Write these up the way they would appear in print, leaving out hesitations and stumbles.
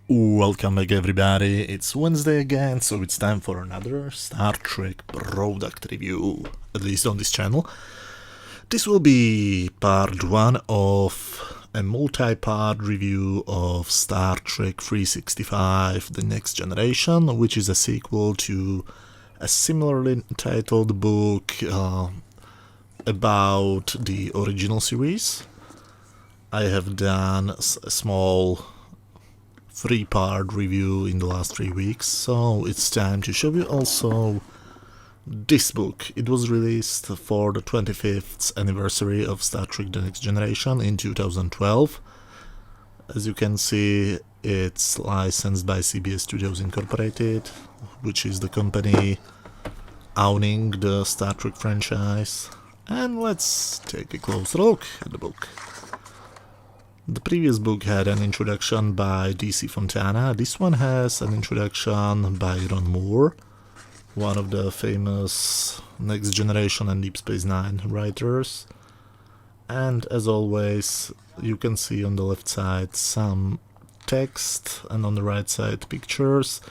Welcome back everybody, it's Wednesday again, so it's time for another Star Trek product review, at least on this channel. This will be part 1 of a multi-part review of Star Trek 365 The Next Generation, which is a sequel to a similarly titled book about the original series. I have done a small 3-part review in the last 3 weeks, so it's time to show you also this book. It was released for the 25th anniversary of Star Trek The Next Generation in 2012. As you can see, it's licensed by CBS Studios Incorporated, which is the company owning the Star Trek franchise. And let's take a closer look at the book. The previous book had an introduction by D.C. Fontana. This one has an introduction by Ron Moore, one of the famous Next Generation and Deep Space Nine writers. And as always, you can see on the left side some text and on the right side pictures.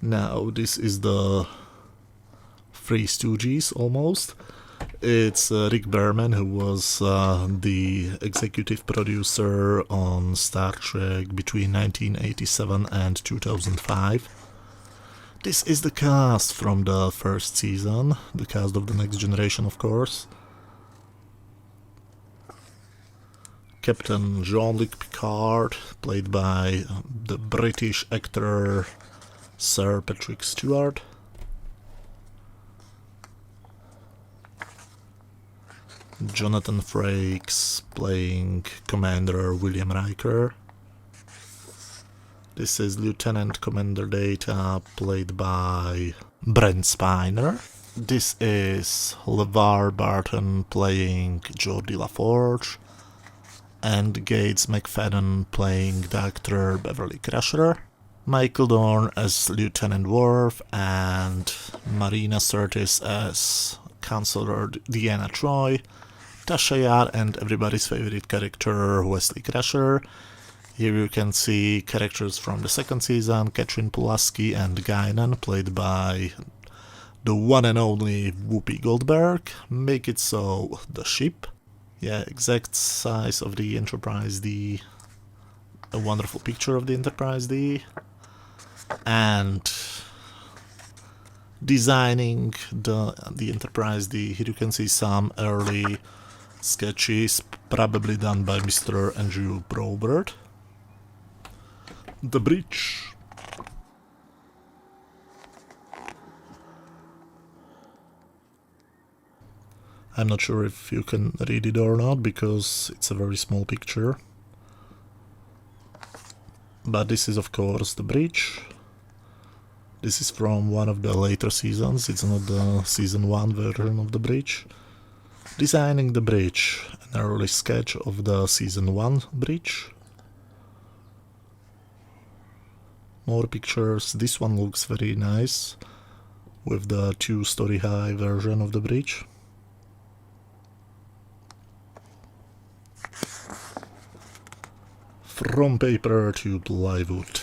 Now, this is the Three Stooges almost. It's Rick Berman, who was the executive producer on Star Trek between 1987 and 2005. This is the cast from the first season, the cast of The Next Generation, of course. Captain Jean-Luc Picard, played by the British actor Sir Patrick Stewart. Jonathan Frakes playing Commander William Riker. This is Lieutenant Commander Data, played by Brent Spiner. This is LeVar Barton playing Geordi LaForge, and Gates McFadden playing Dr. Beverly Crusher. Michael Dorn as Lieutenant Worf, and Marina Sirtis as Counselor Deanna Troi. Tasha Yar and everybody's favorite character, Wesley Crusher. Here you can see characters from the second season, Katrin Pulaski and Guinan, played by the one and only Whoopi Goldberg. Make It So, the ship. Yeah, exact size of the Enterprise D. A wonderful picture of the Enterprise D. And designing the Enterprise D, here you can see some early sketches, probably done by Mr. Andrew Probert. The bridge. I'm not sure if you can read it or not, because it's a very small picture. But this is of course the bridge. This is from one of the later seasons, it's not the season 1 version of the bridge. Designing the bridge, an early sketch of the season 1 bridge. More pictures. This one looks very nice with the 2-story high version of the bridge. From paper to plywood.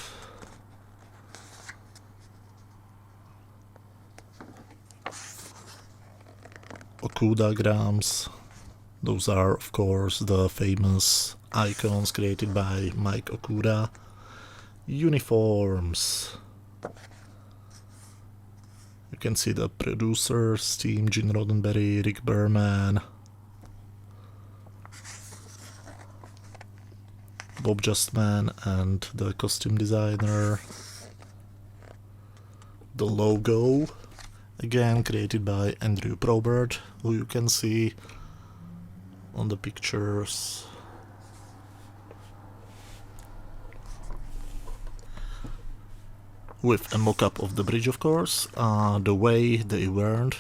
Oku diagrams. Those are, of course, the famous icons created by Mike Okuda. Uniforms. You can see the producers, team: Gene Roddenberry, Rick Berman, Bob Justman, and the costume designer. The logo, again created by Andrew Probert, who you can see on the pictures. With a mock-up of the bridge, of course. The way they weren't.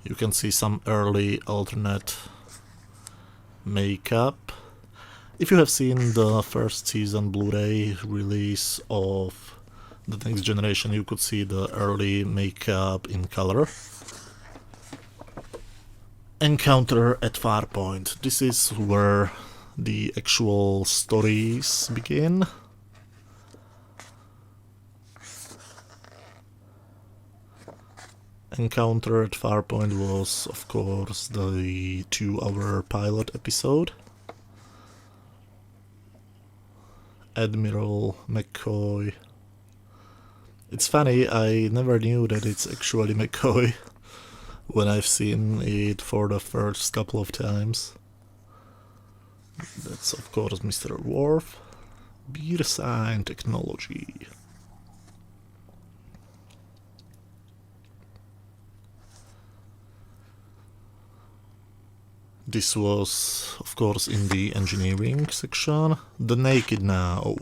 You can see some early alternate makeup. If you have seen the first season Blu-ray release of The Next Generation, you could see the early makeup in color. Encounter at Farpoint. This is where the actual stories begin. encounter at Farpoint was, of course, the 2-hour pilot episode. Admiral McCoy. It's funny, I never knew that it's actually McCoy when I've seen it for the first couple of times. That's of course Mr. Worf. Beer sign technology. This was, of course, in the engineering section. The Naked Now.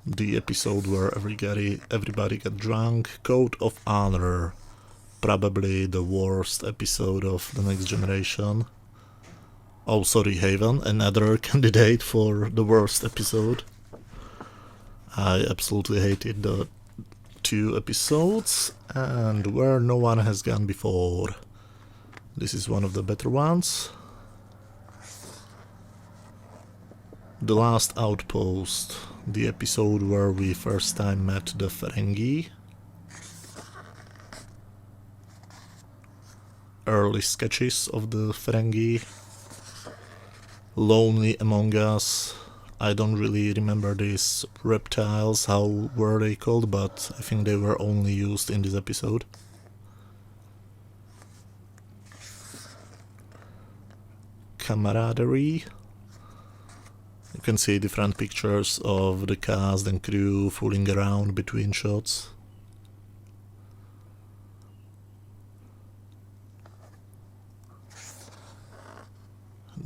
The episode where everybody got drunk. Code of Honor. Probably the worst episode of The Next Generation. Oh, sorry, Haven, another candidate for the worst episode. I absolutely hated the 2 episodes, and Where No One Has Gone Before. This is one of the better ones. The Last Outpost, the episode where we first time met the Ferengi. Early sketches of the Ferengi. Lonely Among Us. I don't really remember these reptiles, how were they called, but I think they were only used in this episode. Camaraderie. You can see different pictures of the cast and crew fooling around between shots.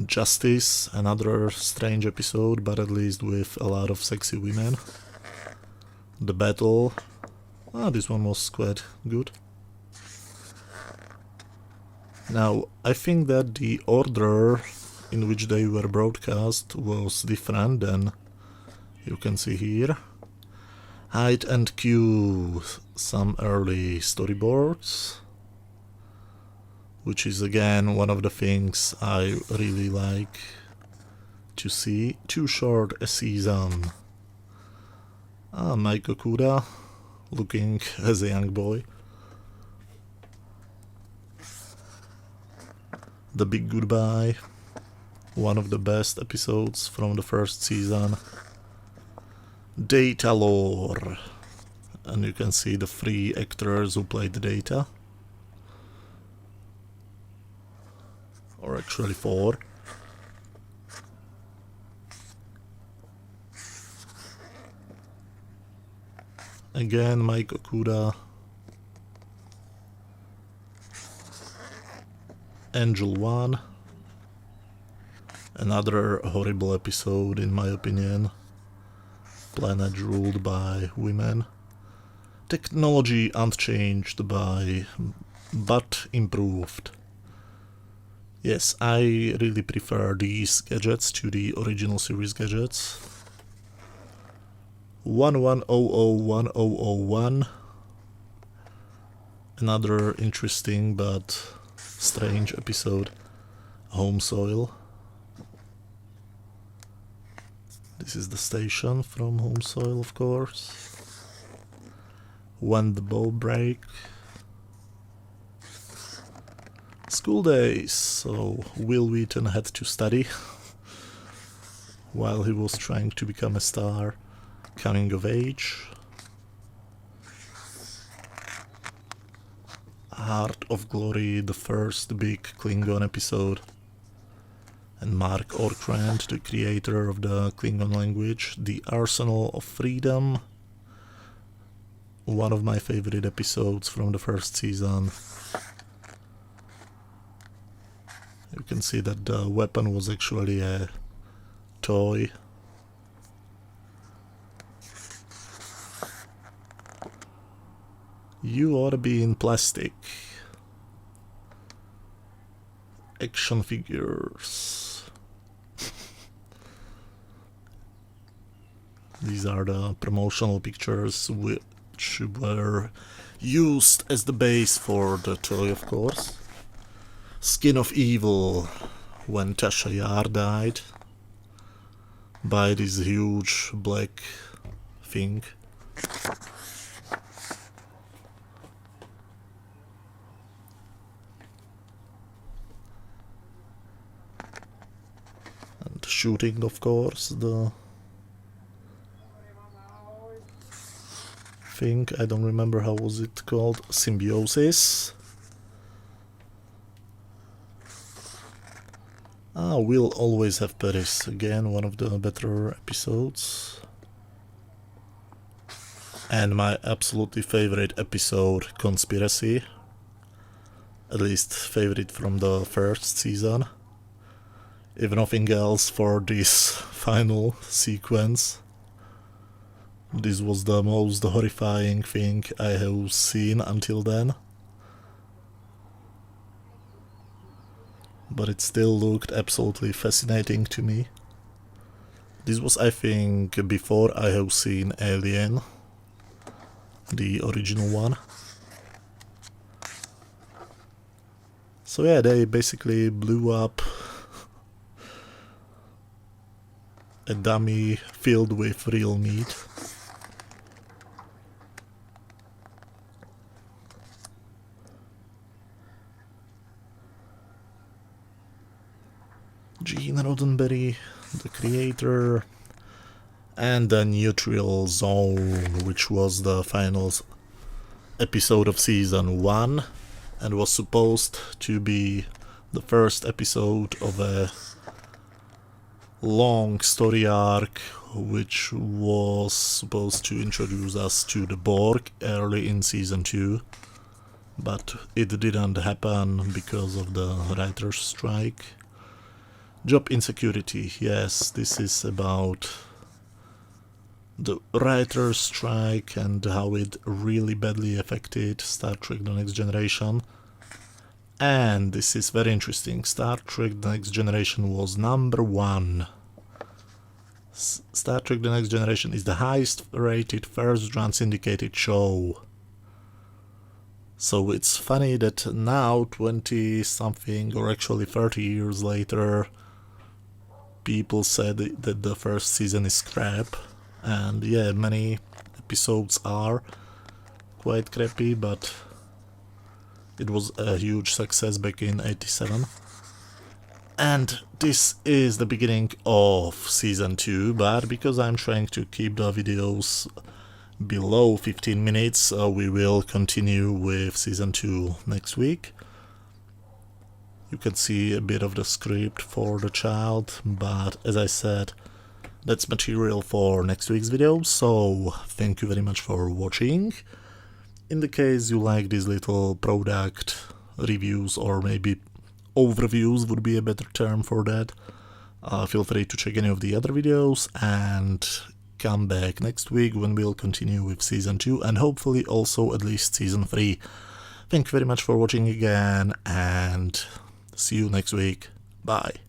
Justice, another strange episode, but at least with a lot of sexy women. The Battle. This one was quite good. Now, I think that the order in which they were broadcast was different than you can see here. Hide and Q, some early storyboards, which is again one of the things I really like to see. Too short a season. Mike Okuda, looking as a young boy. The Big Goodbye, one of the best episodes from the first season. Data Lore, and you can see the 3 actors who played the Data. Or actually 4. Again, Mike Okuda. Angel 1. Another horrible episode in my opinion. Planet ruled by women. Technology unchanged but improved. Yes, I really prefer these gadgets to the original series gadgets. 11001001. Another interesting but strange episode. Home Soil. This is the station from Home Soil, of course. When the Bow Break. School days. So Will Wheaton had to study while he was trying to become a star. Coming of Age. Heart of Glory, the first big Klingon episode. And Mark Okrand, the creator of the Klingon language. The Arsenal of Freedom. One of my favorite episodes from the first season. You can see that the weapon was actually a toy. You ought to be in plastic. Action figures. These are the promotional pictures which were used as the base for the toy, of course. Skin of Evil, when Tasha Yar died by this huge black thing. shooting, of course, the thing, I don't remember how was it called, symbiosis. We'll always have Paris, again, one of the better episodes. And my absolutely favorite episode, Conspiracy. At least favorite from the first season. If nothing else, for this final sequence. This was the most horrifying thing I have seen until then. But it still looked absolutely fascinating to me. This was, I think, before I have seen Alien, the original one. So yeah, they basically blew up a dummy filled with real meat. Gene Roddenberry, the creator, and the Neutral Zone, which was the final episode of season 1 and was supposed to be the first episode of a long story arc which was supposed to introduce us to the Borg early in season 2, but it didn't happen because of the writer's strike. Job insecurity, yes, this is about the writer's strike and how it really badly affected Star Trek The Next Generation. And this is very interesting, Star Trek The Next Generation was number 1. Star Trek The Next Generation is the highest rated first-run syndicated show. So it's funny that now, 20-something or actually 30 years later, people said that the first season is crap, and yeah, many episodes are quite crappy, but it was a huge success back in '87. And this is the beginning of season 2, but because I'm trying to keep the videos below 15 minutes, we will continue with season 2 next week. You can see a bit of the script for the child, but as I said, that's material for next week's video, so thank you very much for watching. In the case you like these little product reviews, or maybe overviews would be a better term for that, feel free to check any of the other videos and come back next week when we'll continue with season 2 and hopefully also at least season 3. Thank you very much for watching again, and see you next week. Bye.